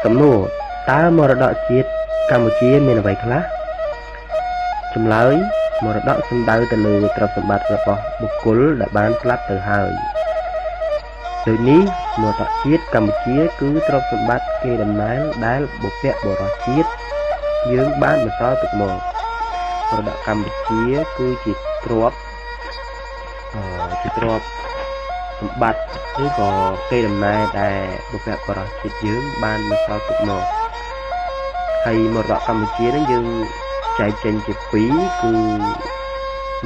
សំណួរតើមរតកជាតិកម្ពុជាមានអ្វីខ្លះចម្លើយមរតកសំដៅទៅលើទ្រព្យសម្បត្តិរបស់បុគ្គលដែលបានស្លាប់ទៅហើយដូចនេះមរតកជាតិកម្ពុជាគឺទ្រព្យសម្បត្តិកេរដំណែលដែលបុព្វបុរសជាតិយើងបានបន្សល់ទុកមកមរតកកម្ពុជាគឺជាទ្រព្យសម្បត្តិឬក៏កេរដំណែលដែលបុព្វបុរសជាតិយើងបានបន្សល់ទុកមកហើយមរតកកម្ពុជានឹងយើងចែកចេញជាពីរគឺ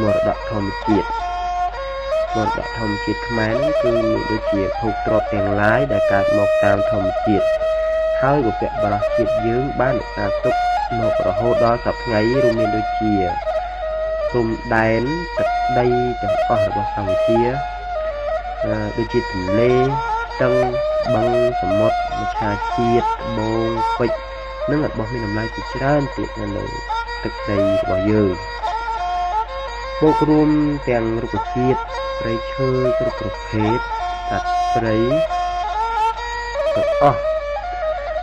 មរតកធម្មជាតិខ្មែរនឹងគឺមានដូចជាភោគទ្រព្យទាំងឡាយដែលកើតមកតាមធម្មជាតិហើយបុព្វបុរសជាតិយើងបានរក្សាទុកមករហូតដល់សព្វថ្ងៃរួមមានដូចជាព្រំដែនទឹកដីទាំងអស់របស់កម្ពុជាដូចជាទន្លេស្ទឹងបឹងសមុទ្រមច្ឆជាតិត្បូងពេជ្រនិងរបស់មានតម្លៃជាច្រើនទៀតនៅលើទឹកដីរបស់យើងបូករួមទាំងរុក្ខជាតិព្រៃឈើគ្រប់ប្រភេទសត្វព្រៃទាំងអស់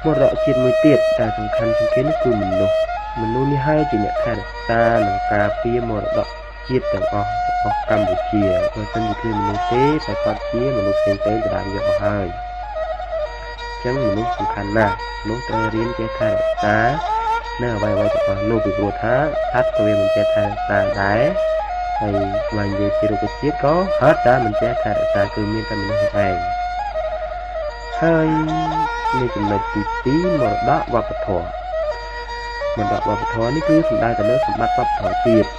មរតកជាតិមួយទៀតដែលសំខាន់ជាងគេនោះគឺមនុស្សនេះហើយជាអ្នកថែរក្សានិងការពារមរតកជាតិទាំងអស់របស់កម្ពុជាបើមិនជាគ្មានមនុស្សទេតែគាត់ជាមនុស្សផ្សេងៗក៏បានយកមកហើយអញ្ចឹងមនុស្សសំខាន់ណាស់មនុស្សត្រូវរៀនចេះថែរក្សានៅអ្វីៗទាំងអស់នោះពីព្រោះថាសត្វក៏វាមិនចេះថែរក្សាដែរហើយបើនិយាយពីរុក្ខជាតិក៏ហត់តែមិនចេះថែរក្សាគឺមានតែមនុស្សឯងហើយនេះចំណុចទី2មរតកវប្បធម៌នេះគឺសំដៅទៅលើសម្បត្តិវប្បធម៌ជាតិ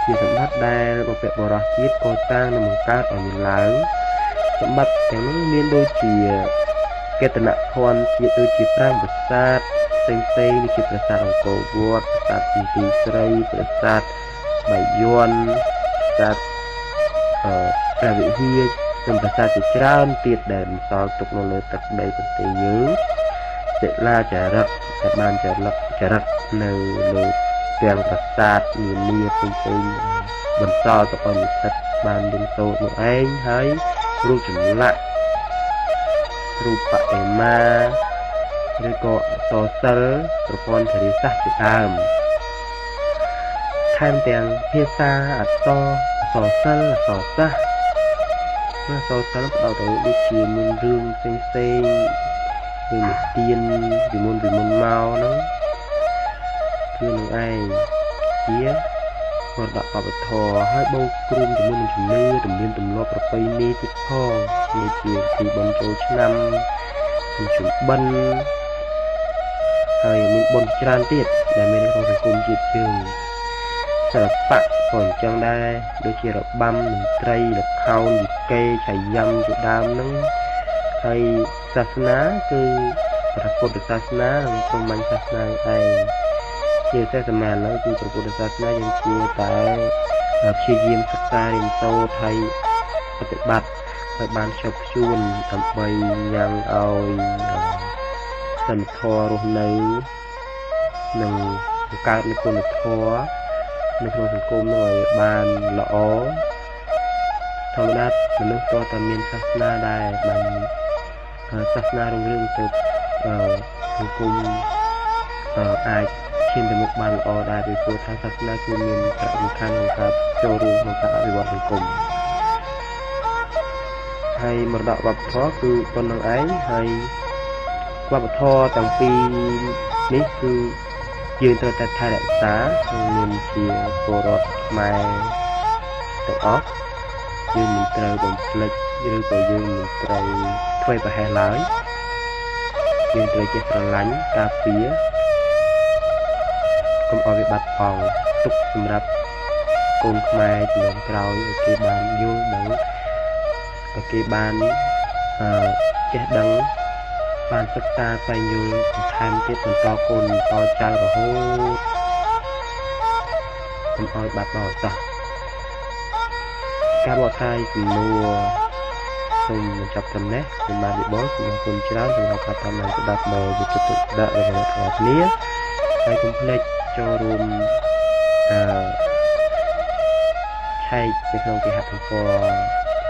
ជាសម្បត្តិដែលបុព្វបុរសជាតិកសាងនិងបង្កើតឲ្យមានឡើងសម្បត្តិទាំងនោះមានដូចជាកេតនភ័ណ្ឌជាតិដូចជាប្រាង្គប្រាសាទផ្សេងៗដូចជាប្រាសាទអង្គរវត្តប្រាសាទទីស្រីប្រាសាទបាយ័នប្រាសាទព្រះវិហារនិងប្រាសាទជាច្រើនទៀតដែលបន្សល់ទុកនៅលើទឹកដីប្រទេសយើងសិលាចារឹកដែលបានចរិតនៅលើទាំងប្រាសាទនានាផ្សេងៗបន្សល់ទៅឲ្យនិស្សិតបានរៀនសូត្រមកឯងហើយរូបចម្លាក់រូបបដិមាឬក៏អក្សរសិល្ប៍ប្រព័ន្ធធារាសាស្ត្រជាដើមថែមទាំងភាសាអក្សរសិល្ប៍អក្សរសាស្ត្រអក្សរសិល្ប៍ផ្ដោតទៅដូចជាមានរឿងផ្សេងៗនិទានពីមុនមកហ្នឹងគឺនឹងឯងជាមរតកវប្បធម៌ហើយបូកគ្រួមជាមួយនឹងជំនឿទំនៀមទម្លាប់ប្រពៃណីទៀតផងដូចជាទីបុណ្យចូលឆ្នាំជំបិណ្ឌហើយមានបុណ្យច្រើនទៀតដែលមានក្នុងសង្គមជាតិយើងសិល្បៈក៏អញ្ចឹងដែរដូចជារបាំតន្ត្រីល្ខោនយីកេឆៃយ៉ាំជាដើមហ្នឹងហើយសាសនាគឺព្រះពុទ្ធសាសនានិងព្រហ្មញ្ញសាសនាឯងជាតែសម័យឥឡូវគឺព្រះពុទ្ធសាសនាយើងគួរតែព្យាយាមសិក្សារៀនសូត្រហើយបប្រតិបត្តិឲ្យបានខ្ជាប់ខ្ជួនដើម្បីញ៉ាំងឲ្យសិលធម៌រស់នៅនិងបង្កើតនូវគុណធម៌នៅក្នុងសង្គមនោះឲ្យបានល្អធម្មតាមនុស្សតើមានសាសនាដែរបានសាសនារុងរឿងទៅសង្គមអាចឈានទៅមុខបានល្អដែរពីព្រោះថាសាសនាគឺមានសារៈសំខាន់ក្នុងការចូលរួមក្នុងការអភិវឌ្ឍសង្គមហើយមរតកវប្បធម៌គឺប៉ុណ្្នឹងឯងហើយវប្បធម៌ទាំងពីរនេះគឺយើងត្រូវតែថែរក្សានិងមានជាពលរដ្ឋខ្មែរទាំងអស់យើងមិនត្រូវបំភ្លេចឬក៏យើងមិនត្រូវធ្វេសប្រហែសឡើយយើងត្រូវចេះស្រឡាញ់ការពារកុំឲ្យវាបាត់បង់ទុកសម្រាប់កូនខ្មែរជំនាន់ក្រោយឲ្យគេបានយល់ដឹងឲ្យគេបានចេះដឹងបានសិក្សាស្វែងយល់បន្ថែមទៀតបន្តកូនបន្តចៅរហូតកុំឲ្យបាត់បង់អស់ការបកស្រាយជំនួសសូមបញ្ចប់ត្រឹមនេះសូមបានវិបុលសូមអរគុណច្រើនសម្រាប់ការតាមដានស្ដាប់ដល់វិទ្យុទឹកដាក់របស់អ្នកទាំងអស់គ្នាហើយកុំភ្លេចចូលរួមឆែកនៅក្នុងគេហទំព័រ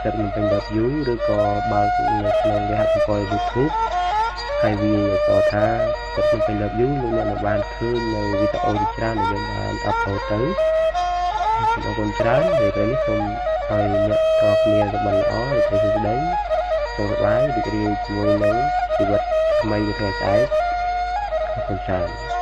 Set មិនពេញ .view ឬក៏បើកនៅក្នុងគេហទំព័រ YouTube ហើយវាក៏ថាគាត់មិនទៅលើកយូរលោកអ្នកនៅបានឃើញនៅវីដេអូជាច្រើនដែលយើងបានអាប់ឡូតទៅសូមអរគុណច្រើនហើយពេលនេះសូមឲ្យអ្នកទាំងគ្នាសុខបានល្អហើយសុខស្ដីសុខសប្បាយរីករាយជាមួយនឹងជីវិតថ្មីនៅថ្ងៃស្អែកអរគុណច្រើន